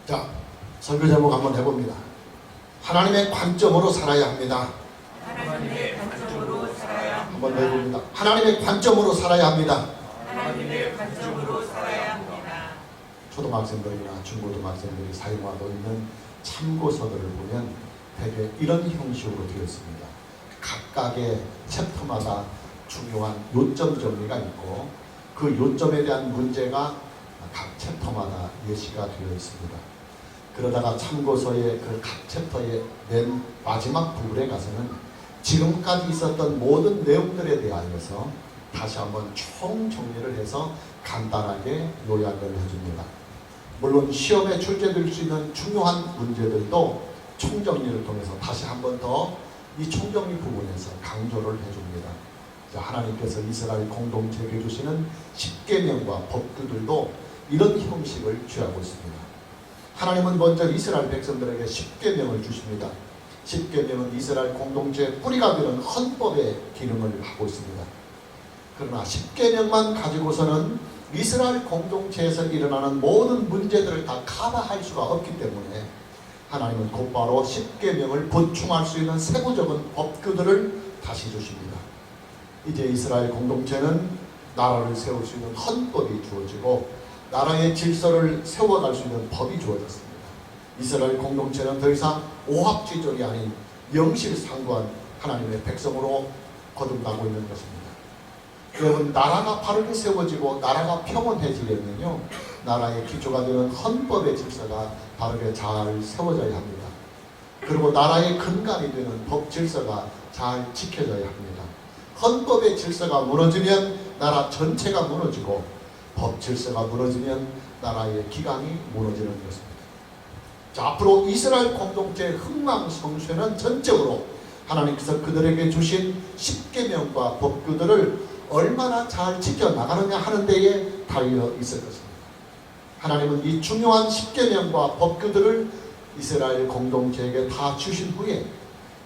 자, 설교 제목 한번 해봅니다. 하나님의 관점으로 살아야 합니다. 하나님의 관점으로 살아야 합니다. 한번 더 해봅니다. 하나님의 관점으로 살아야 합니다. 하나님의 관점으로 살아야 합니다. 초등학생들이나 중고등학생들이 사용하고 있는 참고서들을 보면 대개 이런 형식으로 되어 있습니다. 각각의 챕터마다 중요한 요점 정리가 있고 그 요점에 대한 문제가 각 챕터마다 예시가 되어 있습니다. 그러다가 참고서의 그 각 챕터의 맨 마지막 부분에 가서는 지금까지 있었던 모든 내용들에 대하여서 다시 한번 총정리를 해서 간단하게 요약을 해줍니다. 물론 시험에 출제될 수 있는 중요한 문제들도 총정리를 통해서 다시 한번 더 이 총정리 부분에서 강조를 해줍니다. 하나님께서 이스라엘 공동체에게 주시는 십계명과 법규들도 이런 형식을 취하고 있습니다. 하나님은 먼저 이스라엘 백성들에게 십계명을 주십니다. 십계명은 이스라엘 공동체의 뿌리가 되는 헌법의 기능을 하고 있습니다. 그러나 십계명만 가지고서는 이스라엘 공동체에서 일어나는 모든 문제들을 다 커버할 수가 없기 때문에 하나님은 곧바로 십계명을 보충할 수 있는 세부적인 법규들을 다시 주십니다. 이제 이스라엘 공동체는 나라를 세울 수 있는 헌법이 주어지고 나라의 질서를 세워갈 수 있는 법이 주어졌습니다. 이스라엘 공동체는 더 이상 오합지졸이 아닌 명실상부한 하나님의 백성으로 거듭나고 있는 것입니다. 여러분, 나라가 바르게 세워지고 나라가 평온해지려면요, 나라의 기초가 되는 헌법의 질서가 바르게 잘 세워져야 합니다. 그리고 나라의 근간이 되는 법 질서가 잘 지켜져야 합니다. 헌법의 질서가 무너지면 나라 전체가 무너지고 법 질서가 무너지면 나라의 기강이 무너지는 것입니다. 자, 앞으로 이스라엘 공동체의 흥망성쇠는 전적으로 하나님께서 그들에게 주신 십계명과 법규들을 얼마나 잘 지켜나가느냐 하는 데에 달려 있을 것입니다. 하나님은 이 중요한 십계명과 법규들을 이스라엘 공동체에게 다 주신 후에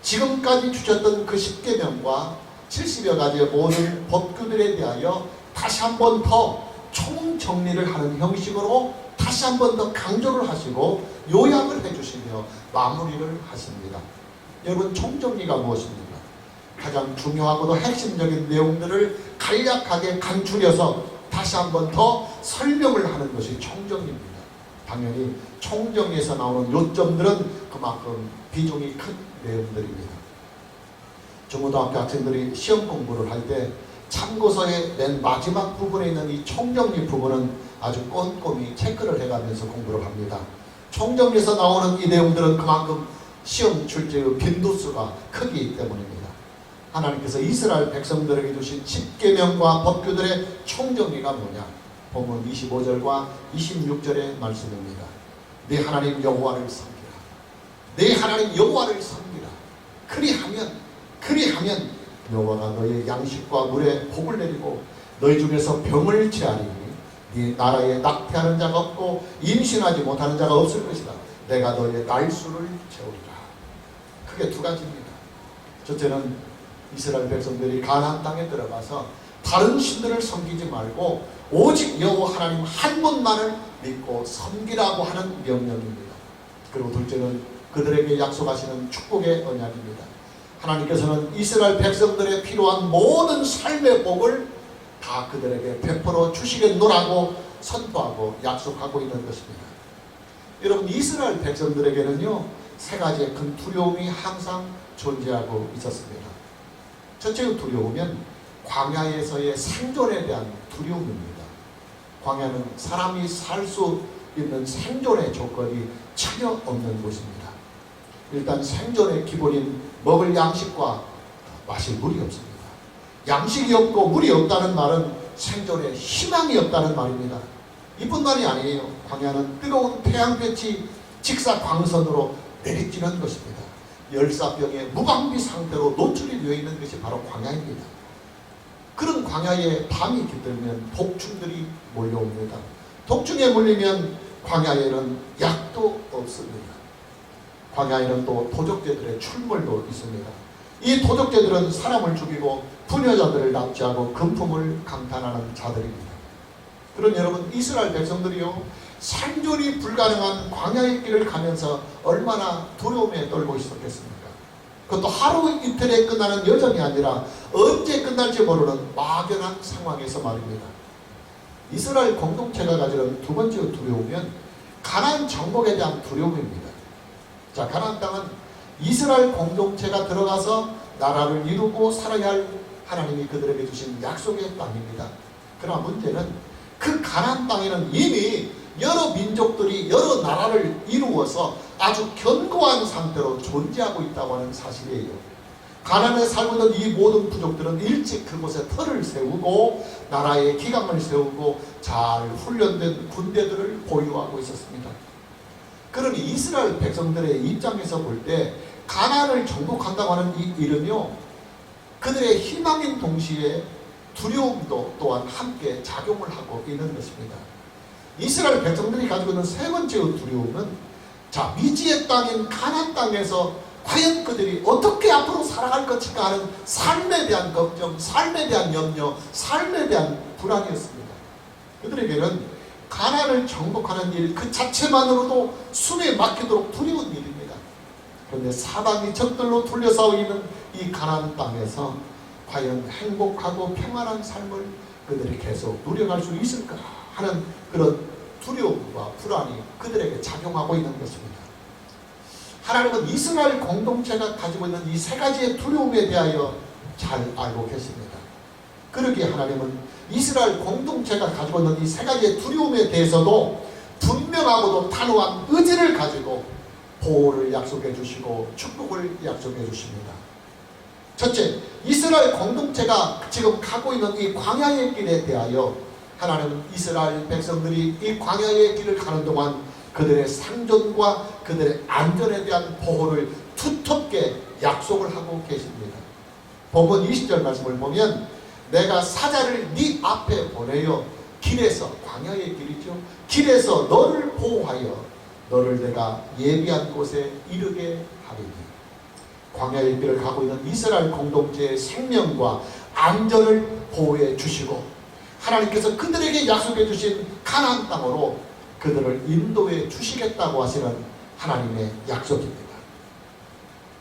지금까지 주셨던 그 십계명과 70여 가지의 모든 법규들에 대하여 다시 한 번 더 총정리를 하는 형식으로 다시 한 번 더 강조를 하시고 요약을 해주시며 마무리를 하십니다. 여러분, 총정리가 무엇입니까? 가장 중요하고도 핵심적인 내용들을 간략하게 간추려서 다시 한 번 더 설명을 하는 것이 총정리입니다. 당연히 총정리에서 나오는 요점들은 그만큼 비중이 큰 내용들입니다. 중고등학교 학생들이 시험 공부를 할 때 참고서의 맨 마지막 부분에 있는 이 총정리 부분은 아주 꼼꼼히 체크를 해가면서 공부를 합니다. 총정리에서 나오는 이 내용들은 그만큼 시험 출제의 빈도수가 크기 때문입니다. 하나님께서 이스라엘 백성들에게 주신 십계명과 법규들의 총정리가 뭐냐? 본문 25절과 26절의 말씀입니다. 네 하나님 여호와를 섬기라. 네 하나님 여호와를 섬기라. 그리하면 여호와가 너의 양식과 물에 복을 내리고 너희 중에서 병을 제하리니 네 나라에 낙태하는 자가 없고 임신하지 못하는 자가 없을 것이다. 내가 너의 날수를 채우리라. 크게 두 가지입니다. 첫째는 이스라엘 백성들이 가나안 땅에 들어가서 다른 신들을 섬기지 말고 오직 여호와 하나님 한 분만을 믿고 섬기라고 하는 명령입니다. 그리고 둘째는 그들에게 약속하시는 축복의 언약입니다. 하나님께서는 이스라엘 백성들의 필요한 모든 삶의 복을 다 그들에게 베풀어 주시겠노라고 선포하고 약속하고 있는 것입니다. 여러분, 이스라엘 백성들에게는요, 세 가지의 큰 두려움이 항상 존재하고 있었습니다. 첫째의 두려움은 광야에서의 생존에 대한 두려움입니다. 광야는 사람이 살 수 있는 생존의 조건이 전혀 없는 곳입니다. 일단 생존의 기본인 먹을 양식과 마실 물이 없습니다. 양식이 없고 물이 없다는 말은 생존에 희망이 없다는 말입니다. 이뿐만이 아니에요. 광야는 뜨거운 태양볕이 직사광선으로 내리쬐는 것입니다. 열사병의 무방비 상태로 노출이 되어 있는 것이 바로 광야입니다. 그런 광야에 밤이 깃들면 독충들이 몰려옵니다. 독충에 물리면 광야에는 약도 없습니다. 광야에는 또 도적제들의 출몰도 있습니다. 이 도적제들은 사람을 죽이고 부녀자들을 납치하고 금품을 강탈하는 자들입니다. 그럼 여러분, 이스라엘 백성들이요, 생존이 불가능한 광야의 길을 가면서 얼마나 두려움에 떨고 있었겠습니까? 그것도 하루 이틀에 끝나는 여정이 아니라 언제 끝날지 모르는 막연한 상황에서 말입니다. 이스라엘 공동체가 가지는 두 번째 두려움은 가나안 정복에 대한 두려움입니다. 자, 가나안 땅은 이스라엘 공동체가 들어가서 나라를 이루고 살아야 할 하나님이 그들에게 주신 약속의 땅입니다. 그러나 문제는 그 가나안 땅에는 이미 여러 민족들이 여러 나라를 이루어서 아주 견고한 상태로 존재하고 있다고 하는 사실이에요. 가나안에 살고 있는 이 모든 부족들은 일찍 그곳에 터를 세우고 나라의 기강을 세우고 잘 훈련된 군대들을 보유하고 있었습니다. 그러니 이스라엘 백성들의 입장에서 볼 때 가나안을 정복한다고 하는 이 이름이요, 그들의 희망인 동시에 두려움도 또한 함께 작용을 하고 있는 것입니다. 이스라엘 백성들이 가지고 있는 세 번째 두려움은, 자, 미지의 땅인 가나안 땅에서 과연 그들이 어떻게 앞으로 살아갈 것인가 하는 삶에 대한 걱정, 삶에 대한 염려, 삶에 대한 불안이었습니다. 그들에게는 가나안을 정복하는 일 그 자체만으로도 숨에 막히도록 두려운 일입니다. 그런데 사방이 적들로 둘러싸여 있는 이 가나안 땅에서 과연 행복하고 평안한 삶을 그들이 계속 누려갈 수 있을까 하는 그런 두려움과 불안이 그들에게 작용하고 있는 것입니다. 하나님은 이스라엘 공동체가 가지고 있는 이 세 가지의 두려움에 대하여 잘 알고 계십니다. 그러기에 하나님은 이스라엘 공동체가 가지고 있는 이 세 가지의 두려움에 대해서도 분명하고도 단호한 의지를 가지고 보호를 약속해 주시고 축복을 약속해 주십니다. 첫째, 이스라엘 공동체가 지금 가고 있는 이 광야의 길에 대하여 하나님은 이스라엘 백성들이 이 광야의 길을 가는 동안 그들의 생존과 그들의 안전에 대한 보호를 두텁게 약속을 하고 계십니다. 본문 20절 말씀을 보면 내가 사자를 네 앞에 보내어 길에서, 광야의 길이죠, 길에서 너를 보호하여 너를 내가 예비한 곳에 이르게 하리니. 광야의 길을 가고 있는 이스라엘 공동체의 생명과 안전을 보호해 주시고 하나님께서 그들에게 약속해 주신 가나안 땅으로 그들을 인도해 주시겠다고 하시는 하나님의 약속입니다.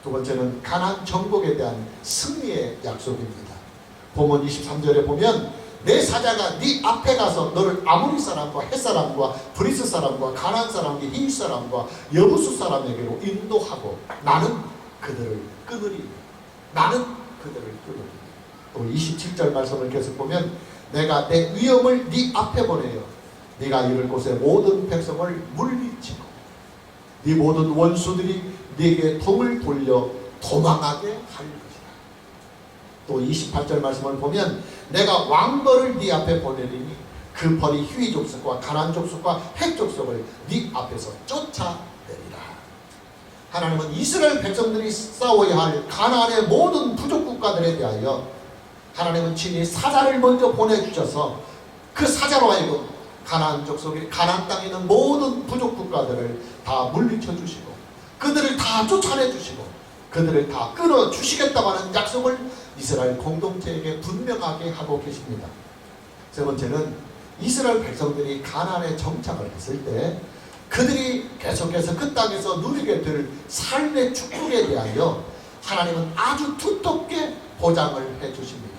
두 번째는 가나안 정복에 대한 승리의 약속입니다. 본문 23절에 보면 내 사자가 네 앞에 가서 너를 아모리 사람과 헷 사람과 브리스 사람과 가나안 사람과 히위 사람과 여부수 사람에게로 인도하고 나는 그들을 끊으리. 나는 그들을 끊으리. 또 27절 말씀을 계속 보면 내가 내 위엄을 네 앞에 보내요 네가 이를 곳의 모든 백성을 물리치고 네 모든 원수들이 네게 등을 돌려 도망하게 할 것이다. 또 28절 말씀을 보면 내가 왕벌을 네 앞에 보내리니 그 벌이 히위 족속과 가나안 족속과 헷 족속을 네 앞에서 쫓아내리라. 하나님은 이스라엘 백성들이 싸워야 할 가나안의 모든 부족 국가들에 대하여 하나님은 친히 사자를 먼저 보내주셔서 그 사자로 하여금 가나안 족속의 가나안 땅에 있는 모든 부족 국가들을 다 물리쳐 주시고 그들을 다 쫓아내 주시고 그들을 다 끊어 주시겠다고 하는 약속을 이스라엘 공동체에게 분명하게 하고 계십니다. 세 번째는 이스라엘 백성들이 가나안에 정착을 했을 때 그들이 계속해서 그 땅에서 누리게 될 삶의 축복에 대하여 하나님은 아주 두텁게 보장을 해 주십니다.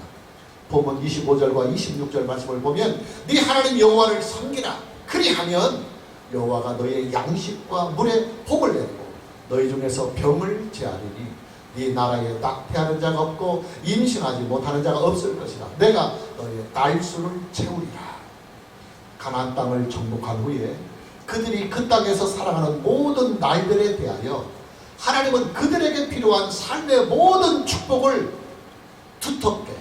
본문 25절과 26절 말씀을 보면 네 하나님 여호와를 섬기라. 그리하면 여호와가 너의 양식과 물에 복을 내리고 너희 중에서 병을 제하리니 네 나라에 낙태하는 자가 없고 임신하지 못하는 자가 없을 것이라. 내가 너의 날수를 채우리라. 가나안 땅을 정복한 후에 그들이 그 땅에서 살아가는 모든 날들에 대하여 하나님은 그들에게 필요한 삶의 모든 축복을 두텁게,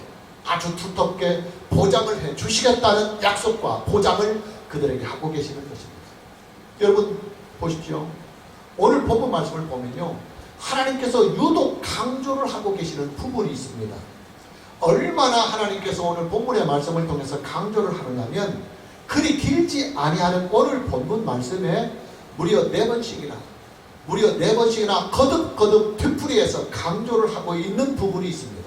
아주 두텁게 보장을 해 주시겠다는 약속과 보장을 그들에게 하고 계시는 것입니다. 여러분 보십시오. 오늘 본문 말씀을 보면요, 하나님께서 유독 강조를 하고 계시는 부분이 있습니다. 얼마나 하나님께서 오늘 본문의 말씀을 통해서 강조를 하느냐면 그리 길지 아니하는 오늘 본문 말씀에 무려 4번씩이나 거듭거듭 되풀이해서 강조를 하고 있는 부분이 있습니다.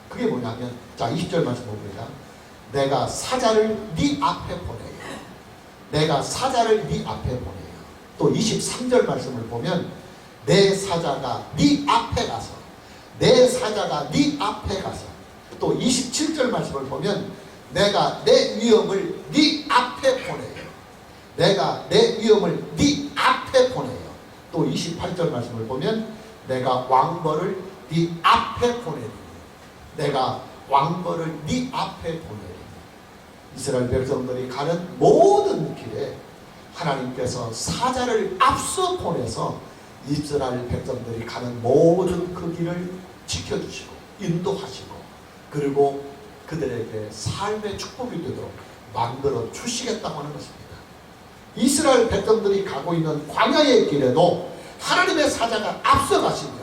그게 뭐냐면, 자 20절 말씀 봅니다. 내가 사자를 네 앞에 보내요. 내가 사자를 네 앞에 보내요. 또 23절 말씀을 보면 내 사자가 네 앞에 가서, 내 사자가 네 앞에 가서, 또 27절 말씀을 보면 내가 내 위엄을 네 앞에 보내요. 내가 내 위엄을 네 앞에 보내요. 또 28절 말씀을 보면 내가 왕벌을 네 앞에 보내리니, 내가 왕벌을 네 앞에 보내리니. 이스라엘 백성들이 가는 모든 길에 하나님께서 사자를 앞서 보내서 이스라엘 백성들이 가는 모든 그 길을 지켜주시고 인도하시고, 그리고 그들에게 삶의 축복이 되도록 만들어 주시겠다고 하는 것입니다. 이스라엘 백성들이 가고 있는 광야의 길에도 하나님의 사자가 앞서가시며,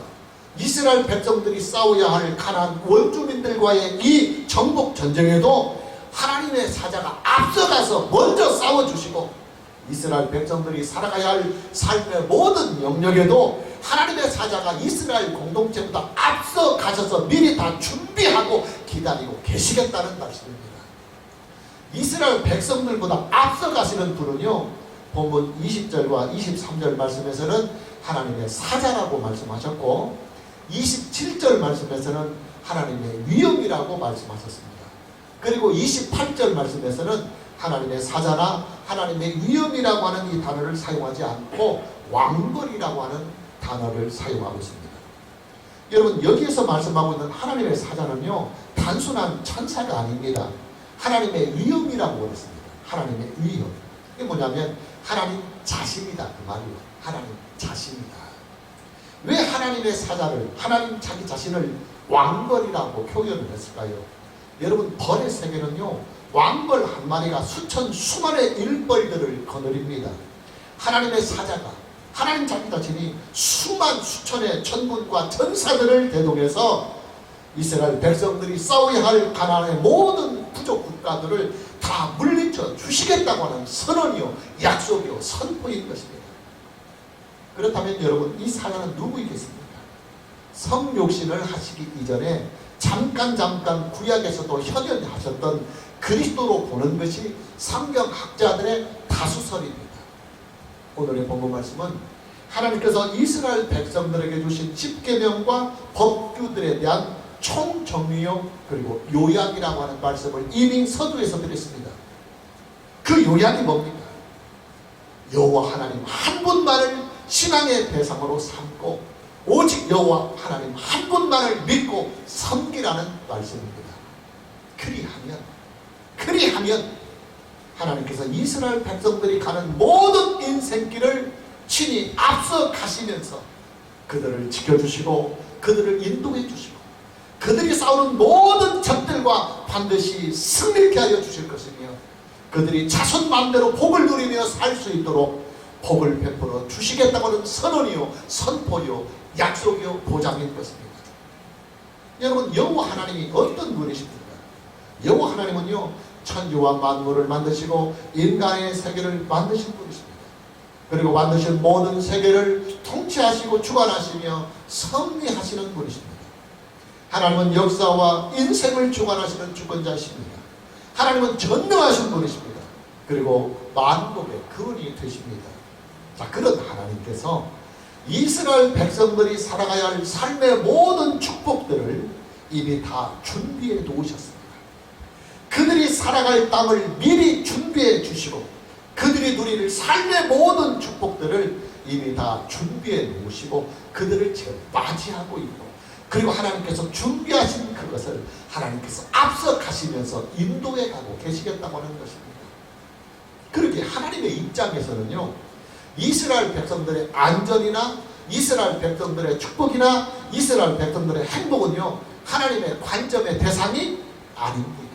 이스라엘 백성들이 싸워야 할 가나안 원주민들과의 이 정복 전쟁에도 하나님의 사자가 앞서가서 먼저 싸워주시고, 이스라엘 백성들이 살아가야 할 삶의 모든 영역에도 하나님의 사자가 이스라엘 공동체보다 앞서 가셔서 미리 다 준비하고 기다리고 계시겠다는 말씀입니다. 이스라엘 백성들보다 앞서 가시는 분은요, 본문 20절과 23절 말씀에서는 하나님의 사자라고 말씀하셨고, 27절 말씀에서는 하나님의 위엄이라고 말씀하셨습니다. 그리고 28절 말씀에서는 하나님의 사자나 하나님의 위엄이라고 하는 이 단어를 사용하지 않고 왕벌이라고 하는 단어를 사용하고 있습니다. 여러분, 여기에서 말씀하고 있는 하나님의 사자는요, 단순한 천사가 아닙니다. 하나님의 위엄이라고 그랬습니다. 하나님의 위엄. 이게 뭐냐면 하나님 자신이다, 그 말이에요. 하나님 자신이다. 왜 하나님의 사자를, 하나님 자기 자신을 왕벌이라고 표현을 했을까요? 여러분, 벌의 세계는요, 왕벌 한 마리가 수천 수만의 일벌들을 거느립니다. 하나님의 사자가, 하나님 자기 자신이 수만 수천의 천군과 천사들을 대동해서 이스라엘 백성들이 싸워야 할 가나안의 모든 부족 국가들을 다 물리쳐 주시겠다고 하는 선언이요, 약속이요, 선포인 것입니다. 그렇다면 여러분, 이 사자는 누구이겠습니까? 성육신을 하시기 이전에 잠깐 구약에서도 현현하셨던 그리스도로 보는 것이 성경학자들의 다수설입니다. 오늘의 본문 말씀은 하나님께서 이스라엘 백성들에게 주신 십계명과 법규들에 대한 총정리요, 그리고 요약이라고 하는 말씀을 이미 서두에서 드렸습니다. 그 요약이 뭡니까? 여호와 하나님 한 분만을 신앙의 대상으로 삼고 오직 여호와 하나님 한 분만을 믿고 섬기라는 말씀입니다. 그리하면 하나님께서 이스라엘 백성들이 가는 모든 인생길을 친히 앞서 가시면서 그들을 지켜주시고 그들을 인도해 주시고 그들이 싸우는 모든 적들과 반드시 승리케 하여 주실 것이며 그들이 자손 마음대로 복을 누리며 살 수 있도록 복을 베풀어 주시겠다고 하는 선언이요, 선포요, 약속이요, 보장인 것입니다. 여러분, 여호와 하나님이 어떤 분이십니까? 여호와 하나님은요, 천지와 만물을 만드시고 인간의 세계를 만드신 분이십니다. 그리고 만드신 모든 세계를 통치하시고 주관하시며 섭리하시는 분이십니다. 하나님은 역사와 인생을 주관하시는 주권자이십니다. 하나님은 전능하신 분이십니다. 그리고 만국의 근원이 되십니다. 자, 그런 하나님께서 이스라엘 백성들이 살아가야 할 삶의 모든 축복들을 이미 다 준비해 놓으셨습니다. 그들이 살아갈 땅을 미리 준비해 주시고 그들이 누릴 삶의 모든 축복들을 이미 다 준비해 놓으시고 그들을 지금 맞이하고 있고, 그리고 하나님께서 준비하신 그것을 하나님께서 앞서 가시면서 인도해 가고 계시겠다고 하는 것입니다. 그렇게 하나님의 입장에서는요, 이스라엘 백성들의 안전이나 이스라엘 백성들의 축복이나 이스라엘 백성들의 행복은요, 하나님의 관점의 대상이 아닙니다.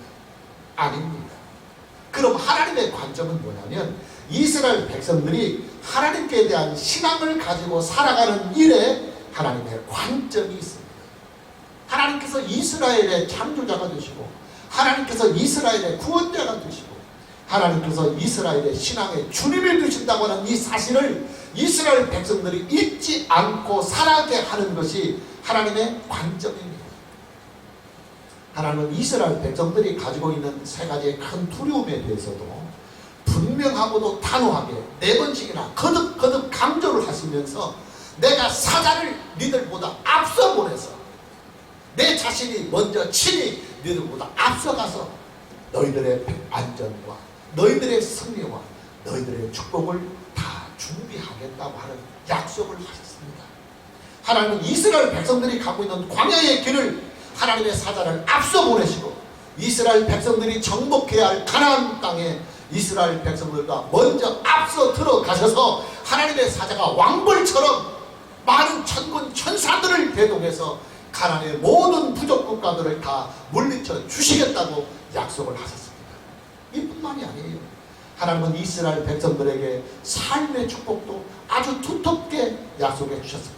그럼 하나님의 관점은 뭐냐면 이스라엘 백성들이 하나님께 대한 신앙을 가지고 살아가는 일에 하나님의 관점이 있습니다. 하나님께서 이스라엘의 창조자가 되시고 하나님께서 이스라엘의 구원자가 되시고 하나님께서 이스라엘의 신앙의 주님을 되신다고 하는 이 사실을 이스라엘 백성들이 잊지 않고 살아가게 하는 것이 하나님의 관점입니다. 하나님은 이스라엘 백성들이 가지고 있는 세 가지의 큰 두려움에 대해서도 분명히 분명하고도 단호하게 4번씩이나 거듭 강조를 하시면서 내가 사자를 니들보다 앞서 보내서 내 자신이 먼저 친히 너희들보다 앞서가서 너희들의 안전과 너희들의 승리와 너희들의 축복을 다 준비하겠다고 하는 약속을 하셨습니다. 하나님은 이스라엘 백성들이 가고 있는 광야의 길을 하나님의 사자를 앞서 보내시고 이스라엘 백성들이 정복해야 할 가나안 땅에 이스라엘 백성들과 먼저 앞서 들어가셔서 하나님의 사자가 왕벌처럼 많은 천군 천사들을 대동해서 가나안의 모든 부족 국가들을 다 물리쳐 주시겠다고 약속을 하셨습니다. 이뿐만이 아니에요. 하나님은 이스라엘 백성들에게 삶의 축복도 아주 두텁게 약속해 주셨습니다.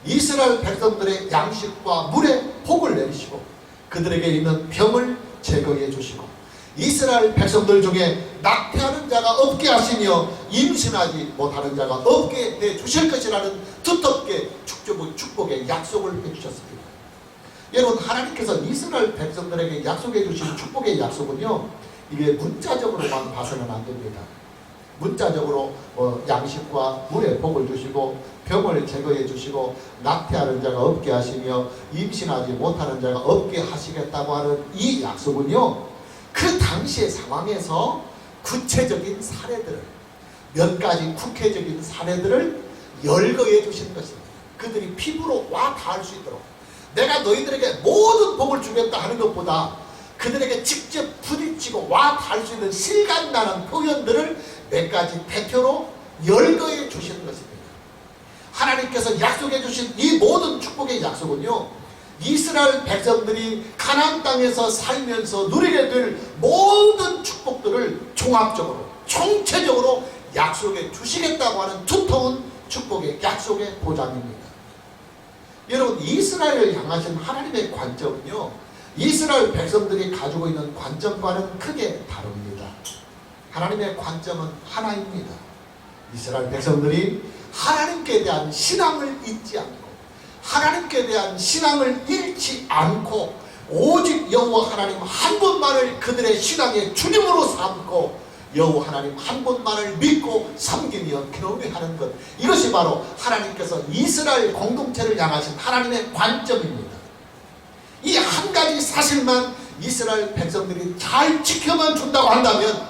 이스라엘 백성들의 양식과 물에 복을 내리시고 그들에게 있는 병을 제거해 주시고 이스라엘 백성들 중에 낙태하는 자가 없게 하시며 임신하지 못하는 자가 없게 해주실 것이라는 두텁게 축복의 약속을 해주셨습니다. 여러분, 하나님께서 이스라엘 백성들에게 약속해 주신 축복의 약속은요, 이게 문자적으로만 봐서는 안 됩니다. 문자적으로 양식과 물에 복을 주시고 병을 제거해 주시고 낙태하는 자가 없게 하시며 임신하지 못하는 자가 없게 하시겠다고 하는 이 약속은요, 그 당시의 상황에서 구체적인 사례들을 몇 가지 국회적인 사례들을 열거해 주신 것입니다. 그들이 피부로 와 닿을 수 있도록 내가 너희들에게 모든 복을 주겠다 하는 것보다 그들에게 직접 부딪히고 와 닿을 수 있는 실감나는 표현들을 몇 가지 대표로 열거해 주시는 것입니다. 하나님께서 약속해 주신 이 모든 축복의 약속은요, 이스라엘 백성들이 가나안 땅에서 살면서 누리게 될 모든 축복들을 종합적으로 총체적으로 약속해 주시겠다고 하는 두터운 축복의 약속의 보장입니다. 여러분, 이스라엘을 향하신 하나님의 관점은요, 이스라엘 백성들이 가지고 있는 관점과는 크게 다릅니다. 하나님의 관점은 하나입니다. 이스라엘 백성들이 하나님께 대한 신앙을 잊지 않고 하나님께 대한 신앙을 잃지 않고 오직 여호와 하나님 한 분만을 그들의 신앙의 주님으로 삼고 여호와 하나님 한 분만을 믿고 섬기며 경외하는 것, 이것이 바로 하나님께서 이스라엘 공동체를 향하신 하나님의 관점입니다. 이 한 가지 사실만 이스라엘 백성들이 잘 지켜만 준다고 한다면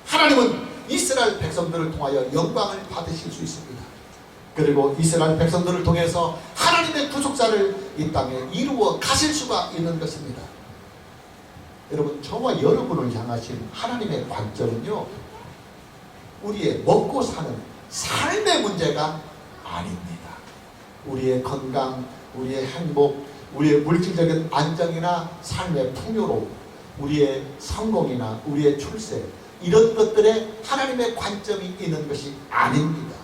하나님은 이스라엘 백성들을 통하여 영광을 받으실 수 있습니다. 그리고 이스라엘 백성들을 통해서 하나님의 구속사를 이 땅에 이루어 가실 수가 있는 것입니다. 여러분, 저와 여러분을 향하신 하나님의 관점은요, 우리의 먹고 사는 삶의 문제가 아닙니다. 우리의 건강, 우리의 행복, 우리의 물질적인 안정이나 삶의 풍요로움, 우리의 성공이나 우리의 출세, 이런 것들에 하나님의 관점이 있는 것이 아닙니다.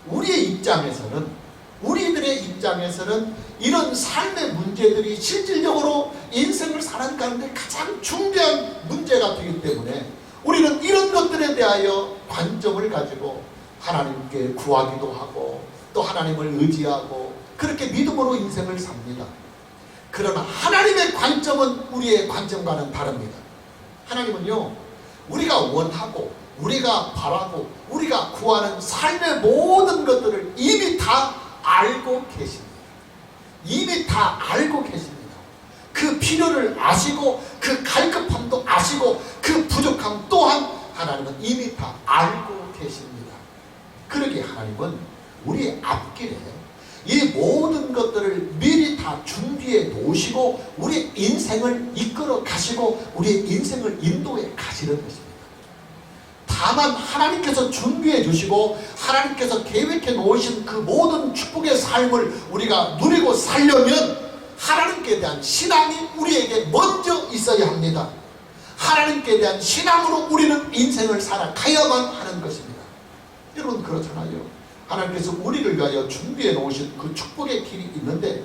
우리의 입장에서는, 우리들의 입장에서는 이런 삶의 문제들이 실질적으로 인생을 살아가는 가운데 가장 중대한 문제가 되기 때문에 우리는 이런 것들에 대하여 관점을 가지고 하나님께 구하기도 하고 또 하나님을 의지하고 그렇게 믿음으로 인생을 삽니다. 그러나 하나님의 관점은 우리의 관점과는 다릅니다. 하나님은요, 우리가 원하고 우리가 바라고 우리가 구하는 삶의 모든 것들을 이미 다 알고 계십니다. 이미 다 알고 계십니다. 그 필요를 아시고 그 갈급함도 아시고 그 부족함 또한 하나님은 이미 다 알고 계십니다. 그러기에 하나님은 우리의 앞길에 이 모든 것들을 미리 다 준비해 놓으시고 우리의 인생을 이끌어 가시고 우리의 인생을 인도해 가시는 것입니다. 다만 하나님께서 준비해 주시고 하나님께서 계획해 놓으신 그 모든 축복의 삶을 우리가 누리고 살려면 하나님께 대한 신앙이 우리에게 먼저 있어야 합니다. 하나님께 대한 신앙으로 우리는 인생을 살아가야만 하는 것입니다. 여러분, 그렇잖아요. 하나님께서 우리를 위하여 준비해 놓으신 그 축복의 길이 있는데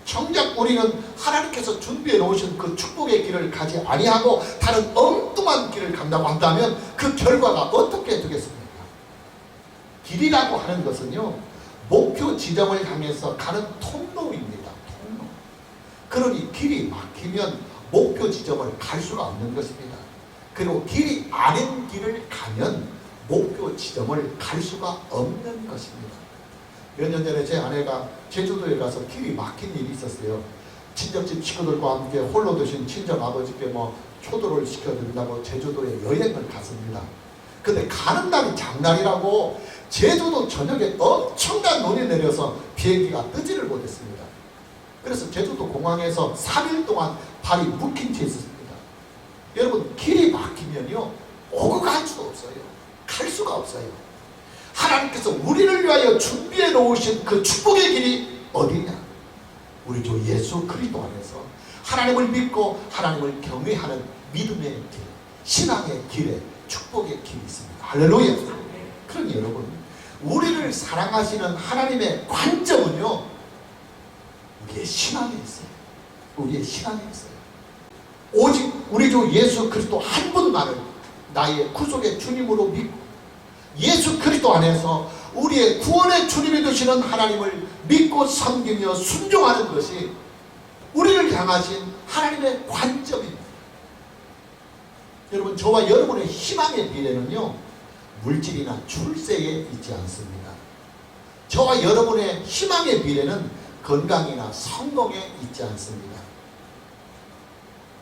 정작 우리는 하나님께서 준비해 놓으신 그 축복의 길을 가지 아니하고 다른 엉뚱한 길을 간다고 한다면 그 결과가 어떻게 되겠습니까? 길이라고 하는 것은요, 목표 지점을 향해서 가는 통로입니다. 통로. 그러니 길이 막히면 목표 지점을 갈 수가 없는 것입니다. 그리고 길이 아닌 길을 가면 목표 지점을 갈 수가 없는 것입니다. 몇 년 전에 제 아내가 제주도에 가서 길이 막힌 일이 있었어요. 친정집 식구들과 함께 홀로 드신 친정 아버지께 초도를 시켜드린다고 제주도에 여행을 갔습니다. 근데 가는 날이 장날이라고 제주도 전역에 엄청난 눈이 내려서 비행기가 뜨지를 못했습니다. 그래서 제주도 공항에서 3일 동안 발이 묶인 채 있었습니다. 여러분, 길이 막히면요 오고 갈 수가 없어요. 갈 수가 없어요. 하나님께서 우리를 위하여 준비해 놓으신 그 축복의 길이 어디냐? 우리 주 예수 그리스도 안에서 하나님을 믿고 하나님을 경외하는 믿음의 길, 신앙의 길에 축복의 길이 있습니다. 할렐루야. 그러니 여러분, 우리를 사랑하시는 하나님의 관점은요 우리의 신앙에 있어요. 우리의 신앙에 있어요. 오직 우리 주 예수 그리스도 한 분만을 나의 구속의 주님으로 믿고 예수 그리스도 안에서 우리의 구원의 주님이 되시는 하나님을 믿고 섬기며 순종하는 것이 우리를 향하신 하나님의 관점입니다. 여러분, 저와 여러분의 희망의 미래는요 물질이나 출세에 있지 않습니다. 저와 여러분의 희망의 미래는 건강이나 성공에 있지 않습니다.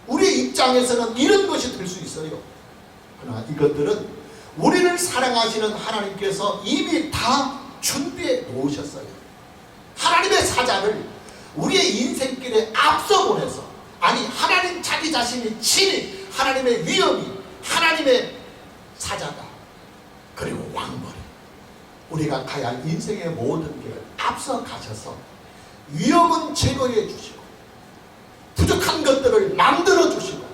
우리의 입장에서는 이런 것이 될 수 있어요. 그러나 이것들은 우리를 사랑하시는 하나님께서 이미 다 준비해 놓으셨어요. 하나님의 사자를 우리의 인생길에 앞서 보내서, 아니 하나님 자기 자신이 친히 하나님의 위엄이 하나님의 사자가, 그리고 왕벌이 우리가 가야 할 인생의 모든 길을 앞서 가셔서 위험은 제거해 주시고 부족한 것들을 만들어 주시고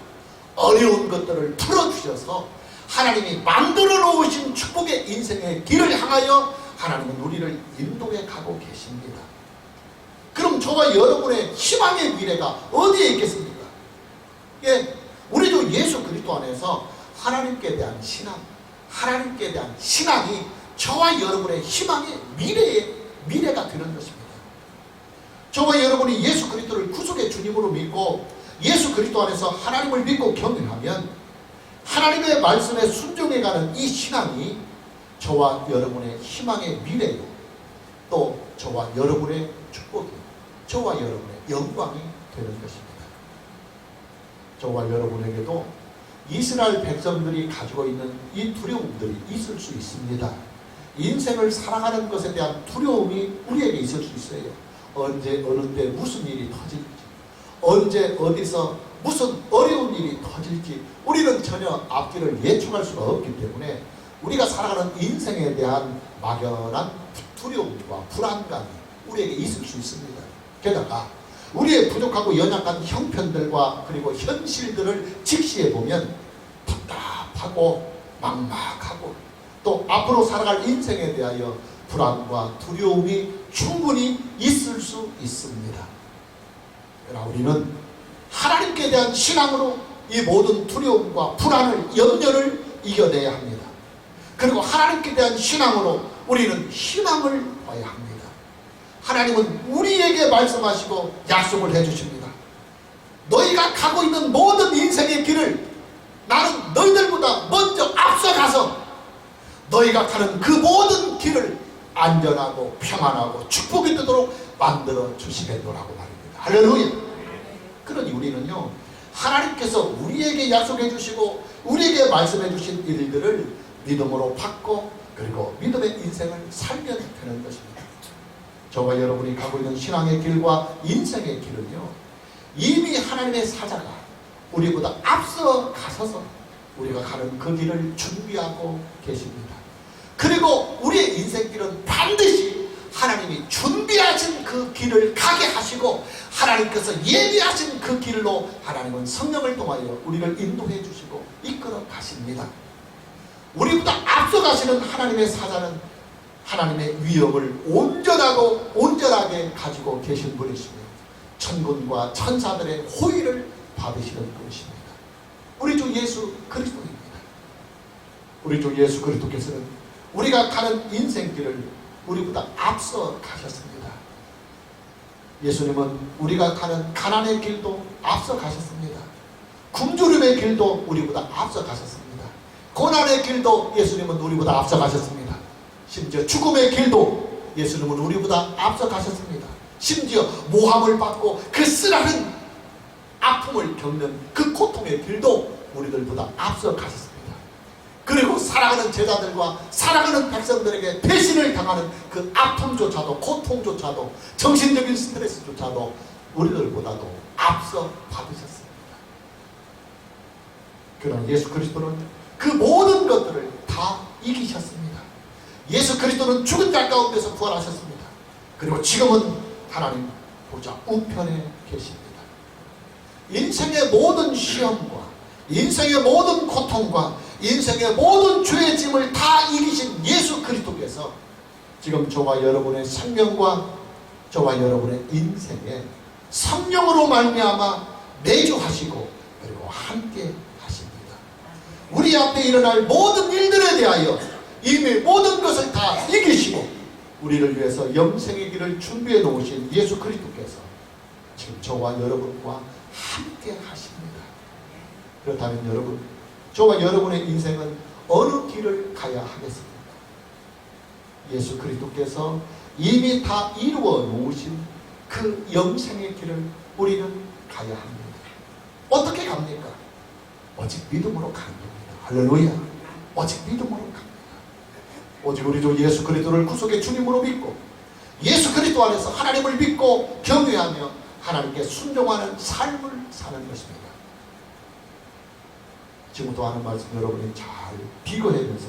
어려운 것들을 풀어주셔서 하나님이 만들어 놓으신 축복의 인생의 길을 향하여 하나님은 우리를 인도해 가고 계십니다. 그럼 저와 여러분의 희망의 미래가 어디에 있겠습니까? 예, 우리 주 예수 그리스도 안에서 하나님께 대한 신앙, 하나님께 대한 신앙이 저와 여러분의 희망의 미래가 되는 것입니다. 저와 여러분이 예수 그리스도를 구속의 주님으로 믿고 예수 그리스도 안에서 하나님을 믿고 경외하면 하나님의 말씀에 순종해가는 이 신앙이 저와 여러분의 희망의 미래요, 또 저와 여러분의 축복이, 저와 여러분의 영광이 되는 것입니다. 저와 여러분에게도 이스라엘 백성들이 가지고 있는 이 두려움들이 있을 수 있습니다. 인생을 살아가는 것에 대한 두려움이 우리에게 있을 수 있어요. 언제 어느 때 무슨 일이 터질지, 언제 어디서 무슨 어려운 일이 터질지 우리는 전혀 앞길을 예측할 수가 없기 때문에 우리가 살아가는 인생에 대한 막연한 두려움과 불안감이 우리에게 있을 수 있습니다. 게다가 우리의 부족하고 연약한 형편들과 그리고 현실들을 직시해 보면 답답하고 막막하고 또 앞으로 살아갈 인생에 대하여 불안과 두려움이 충분히 있을 수 있습니다. 그러나 우리는 하나님께 대한 신앙으로 이 모든 두려움과 불안을, 염려를 이겨내야 합니다. 그리고 하나님께 대한 신앙으로 우리는 희망을 봐야 합니다. 하나님은 우리에게 말씀하시고 약속을 해주십니다. 너희가 가고 있는 모든 인생의 길을 나는 너희들보다 먼저 앞서가서 너희가 가는 그 모든 길을 안전하고 평안하고 축복이 되도록 만들어 주시겠노라고 말입니다. 할렐루야. 그러니 우리는요, 하나님께서 우리에게 약속해 주시고 우리에게 말씀해 주신 일들을 믿음으로 받고 그리고 믿음의 인생을 살면 되는 것입니다. 저와 여러분이 가고 있는 신앙의 길과 인생의 길은요, 이미 하나님의 사자가 우리보다 앞서 가서서 우리가 가는 그 길을 준비하고 계십니다. 그리고 우리의 인생길은 반드시 하나님이 준비하신 그 길을 가게 하시고 하나님께서 예비하신 그 길로 하나님은 성령을 통하여 우리를 인도해 주시고 이끌어 가십니다. 우리보다 앞서 가시는 하나님의 사자는 하나님의 위엄을 온전하고 온전하게 가지고 계신 분이시며 천군과 천사들의 호의를 받으시는 분이십니다. 우리 주 예수 그리스도입니다. 우리 주 예수 그리스도께서는 우리가 가는 인생길을 우리보다 앞서 가셨습니다. 예수님은 우리가 가는 가난의 길도 앞서 가셨습니다. 굶주림의 길도 우리보다 앞서가셨습니다. 고난의 길도 예수님은 우리보다 앞서가셨습니다. 심지어 죽음의 길도 예수님은 우리보다 앞서가셨습니다. 심지어 모함을 받고 그 쓰라린 아픔을 겪는 그 고통의 길도 우리들보다 앞서가셨습니다. 그리고 사랑하는 제자들과 사랑하는 백성들에게 배신을 당하는 그 아픔조차도, 고통조차도, 정신적인 스트레스조차도 우리들보다도 앞서 받으셨습니다. 그러나 예수 그리스도는 그 모든 것들을 다 이기셨습니다. 예수 그리스도는 죽은 자 가운데서 부활하셨습니다. 그리고 지금은 하나님 보좌 우편에 계십니다. 인생의 모든 시험과 인생의 모든 고통과 인생의 모든 죄의 짐을 다 이기신 예수 그리스도께서 지금 저와 여러분의 생명과 저와 여러분의 인생에 성령으로 말미암아 내주하시고 그리고 함께 하십니다. 우리 앞에 일어날 모든 일들에 대하여 이미 모든 것을 다 이기시고 우리를 위해서 영생의 길을 준비해 놓으신 예수 그리스도께서 지금 저와 여러분과 함께 하십니다. 그렇다면 여러분, 저와 여러분의 인생은 어느 길을 가야 하겠습니까? 예수 그리스도께서 이미 다 이루어 놓으신 그 영생의 길을 우리는 가야 합니다. 어떻게 갑니까? 오직 믿음으로 가는 겁니다. 할렐루야. 오직 믿음으로 갑니다. 오직 우리 주 예수 그리스도를 구속의 주님으로 믿고 예수 그리스도 안에서 하나님을 믿고 경외하며 하나님께 순종하는 삶을 사는 것입니다. 지금부터 하는 말씀 여러분이 잘 비교하면서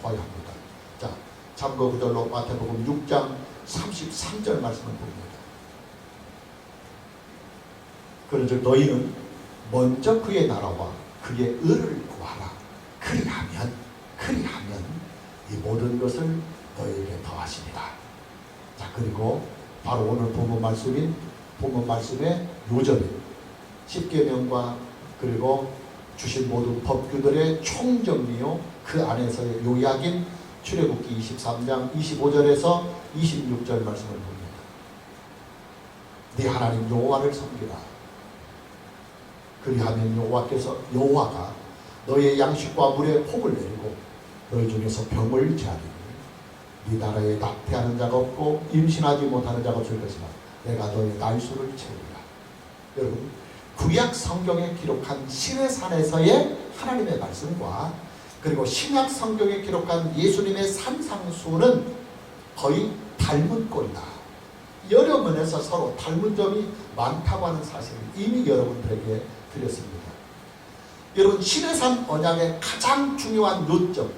봐야 합니다. 자, 참고 구절로 마태복음 6장 33절 말씀을 봅니다. 그런즉 너희는 먼저 그의 나라와 그의 의를 구하라. 그리하면 이 모든 것을 너희에게 더하시리라. 자, 그리고 바로 오늘 본문 말씀인 본문 말씀의 요절인 십계명과 그리고 주신 모든 법규들의 총정리요 그 안에서의 요약인 출애굽기 23장 25절에서 26절 말씀을 봅니다. 네 하나님 여호와를 섬기라. 그리하면 여호와가 너의 양식과 물에 폭을 내리고 너희 중에서 병을 제하리니 네 나라에 낙태하는 자가 없고 임신하지 못하는 자가 없을 것이나 내가 너의 날수를 채우리라. 여러분, 구약 성경에 기록한 시내산에서의 하나님의 말씀과 그리고 신약 성경에 기록한 예수님의 산상수는 거의 닮은 꼴이다. 여러 면에서 서로 닮은 점이 많다고 하는 사실을 이미 여러분들에게 드렸습니다. 여러분, 시내산 언약의 가장 중요한 요점,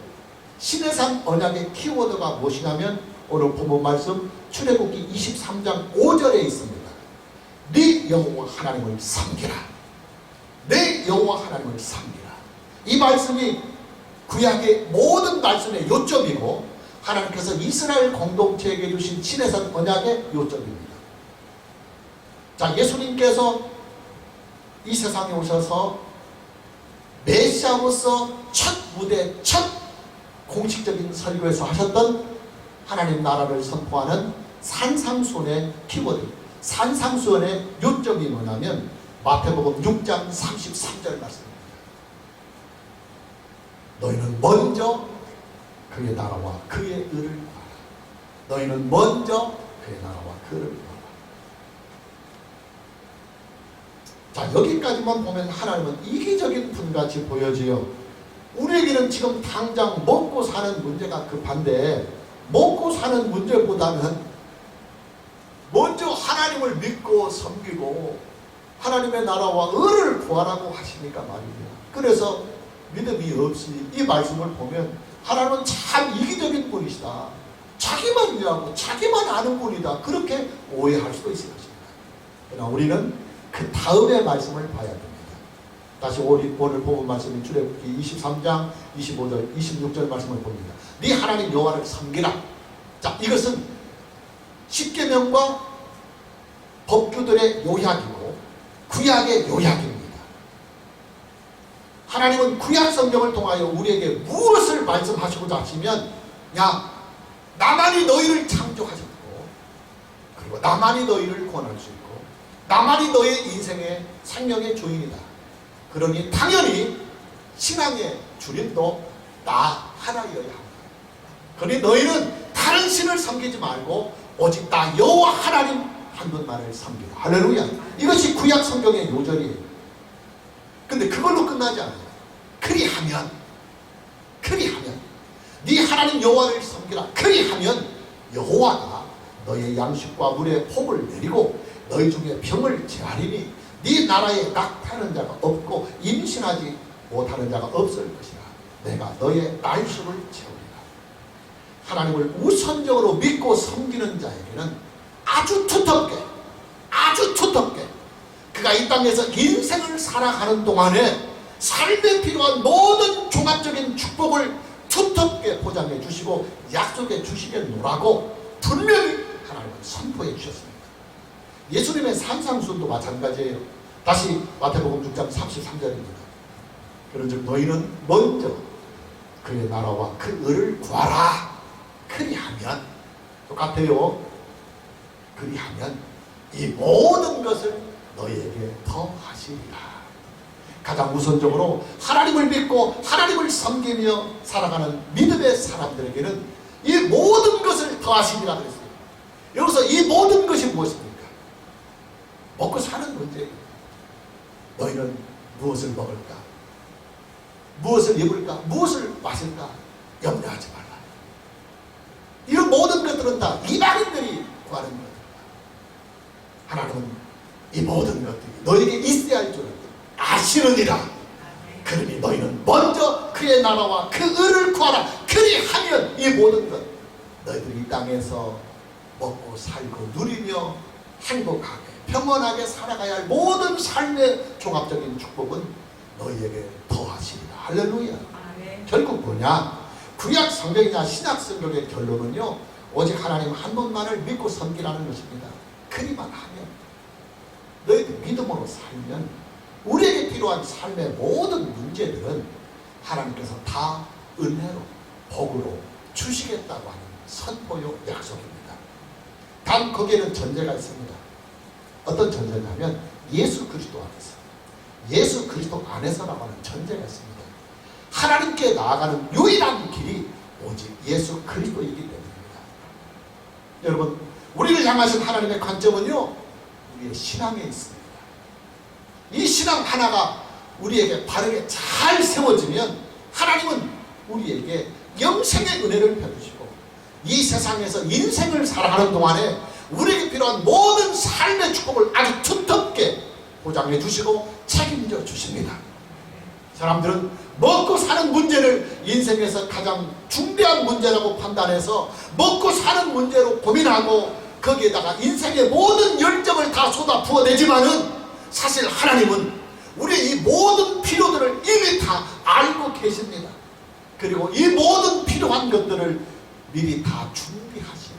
시내산 언약의 키워드가 무엇이냐면 오늘 본문 말씀 출애굽기 23장 5절에 있습니다. 네 여호와 하나님을 섬기라. 내 여호와 하나님을 섬기라. 이 말씀이 구약의 모든 말씀의 요점이고 하나님께서 이스라엘 공동체에게 주신 시내산 언약의 요점입니다. 자, 예수님께서 이 세상에 오셔서 메시아로서 첫 무대, 첫 공식적인 설교에서 하셨던 하나님 나라를 선포하는 산상수훈의 키워드, 산상수훈의 요점이 뭐냐면 마태복음 6장 33절 말씀입니다. 너희는 먼저 그의 나라와 그의 의를 구하라. 너희는 먼저 그의 나라와 그의 의를 구하라. 자, 여기까지만 보면 하나님은 이기적인 분같이 보여져요. 우리에게는 지금 당장 먹고 사는 문제가 급한데 먹고 사는 문제보다는 먼저 하나님을 믿고 섬기고 하나님의 나라와 의를 구하라고 하시니까 말입니다. 그래서 믿음이 없이 이 말씀을 보면 하나님은 참 이기적인 분이시다. 자기만 이해하고 자기만 아는 분이다. 그렇게 오해할 수도 있을 것입니다. 그러나 우리는 그 다음의 말씀을 봐야 됩니다. 다시 오늘 본문 말씀인 출애굽기 23장 25절 26절 말씀을 봅니다. 네 하나님 여호와를 섬기라. 자, 이것은 십계명과 법규들의 요약이고 구약의 요약입니다. 하나님은 구약 성경을 통하여 우리에게 무엇을 말씀하시고자 하시면, 야, 나만이 너희를 창조하셨고 그리고 나만이 너희를 구원할 수 있고 나만이 너의 인생의 생명의 주인이다. 그러니 당연히 신앙의 주님도 나 하나여야 한다. 그러니 너희는 다른 신을 섬기지 말고 오직 나 여호와 하나님 한 분만을 섬기라. 할렐루야. 이것이 구약 성경의 요절이에요. 근데 그걸로 끝나지 않아요. 그리하면 네 하나님 여호와를 섬기라. 그리하면 여호와가 너의 양식과 물에 복을 내리고 너희 중에 병을 제하리니 네 나라에 낙타는 자가 없고 임신하지 못하는 자가 없을 것이라. 내가 너의 날수를 채우리라. 하나님을 우선적으로 믿고 섬기는 자에게는 아주 두텁게 그가 이 땅에서 인생을 살아가는 동안에 삶에 필요한 모든 종합적인 축복을 두텁게 보장해 주시고 약속해 주시겠노라고 분명히 하나님은 선포해 주셨습니다. 예수님의 산상순도 마찬가지예요. 다시 마태복음 6장 33절입니다. 그런즉 너희는 먼저 그의 나라와 그 의를 구하라. 그리하면 똑같아요. 그리하면 이 모든 것을 너희에게 더하시리라. 가장 우선적으로 하나님을 믿고 하나님을 섬기며 살아가는 믿음의 사람들에게는 이 모든 것을 더하시리라 그랬어요. 여기서 이 모든 것이 무엇입니까? 먹고 사는 문제예요. 너희는 무엇을 먹을까? 무엇을 입을까? 무엇을 마실까? 염려하지 말라. 이런 모든 것들은 다 이방인들이 구하는 것들이다. 하나님은 이 모든 것들이 너에게 있어야 할 줄 아시느니라. 그러니 너희는 먼저 그의 나라와 그 의를 구하라. 그리하면 이 모든 것 너희들이 이 땅에서 먹고 살고 누리며 행복하게 평온하게 살아가야 할 모든 삶의 종합적인 축복은 너희에게 더하시리라. 할렐루야. 결국 뭐냐? 구약 성경이나 신약 성경의 결론은요, 오직 하나님 한 분만을 믿고 섬기라는 것입니다. 그리만 하면, 너희들 믿음으로 살면 우리에게 필요한 삶의 모든 문제들은 하나님께서 다 은혜로 복으로 주시겠다고 하는 선포요 약속입니다. 단 거기에는 전제가 있습니다. 어떤 전제냐면 예수 그리스도 안에서, 예수 그리스도 안에서라고 하는 전제가 있습니다. 하나님께 나아가는 유일한 길이 오직 예수 그리스도이기 때문입니다. 여러분, 우리를 향하신 하나님의 관점은요, 우리의 신앙에 있습니다. 이 신앙 하나가 우리에게 바르게 잘 세워지면 하나님은 우리에게 영생의 은혜를 펴주시고 이 세상에서 인생을 살아가는 동안에 우리에게 필요한 모든 삶의 축복을 아주 두텁게 보장해 주시고 책임져 주십니다. 사람들은 먹고 사는 문제를 인생에서 가장 중대한 문제라고 판단해서 먹고 사는 문제로 고민하고 거기에다가 인생의 모든 열정을 다 쏟아 부어내지만은 사실 하나님은 우리의 이 모든 필요들을 이미 다 알고 계십니다. 그리고 이 모든 필요한 것들을 미리 다 준비하시고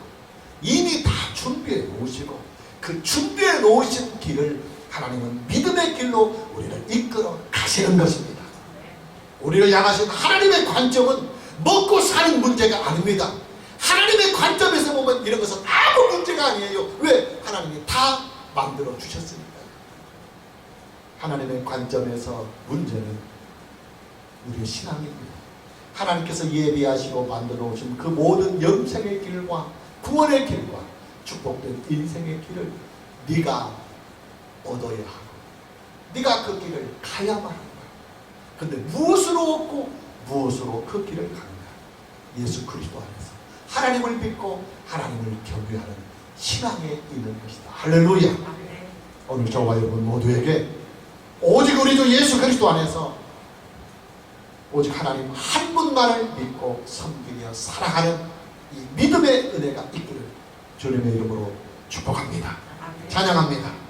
이미 다 준비해 놓으시고 그 준비해 놓으신 길을 하나님은 믿음의 길로 우리를 이끌어 가시는 것입니다. 우리를 향하신 하나님의 관점은 먹고 사는 문제가 아닙니다. 하나님의 관점에서 보면 이런 것은 아무 문제가 아니에요. 왜? 하나님이 다 만들어 주셨으니까. 하나님의 관점에서 문제는 우리의 신앙입니다. 하나님께서 예비하시고 만들어 오신 그 모든 영생의 길과 구원의 길과 축복된 인생의 길을 네가 얻어야 하고 네가 그 길을 가야만 한다. 근데 무엇으로 얻고 무엇으로 그 길을 가는가? 예수 그리스도 안에서 하나님을 믿고 하나님을 경외하는 신앙에 있는 것이다. 할렐루야. 오늘 저와 여러분 모두에게 오직 우리 주 예수 그리스도 안에서 오직 하나님 한 분만을 믿고 섬기며 살아가는 이 믿음의 은혜가 있기를 주님의 이름으로 축복합니다. 찬양합니다.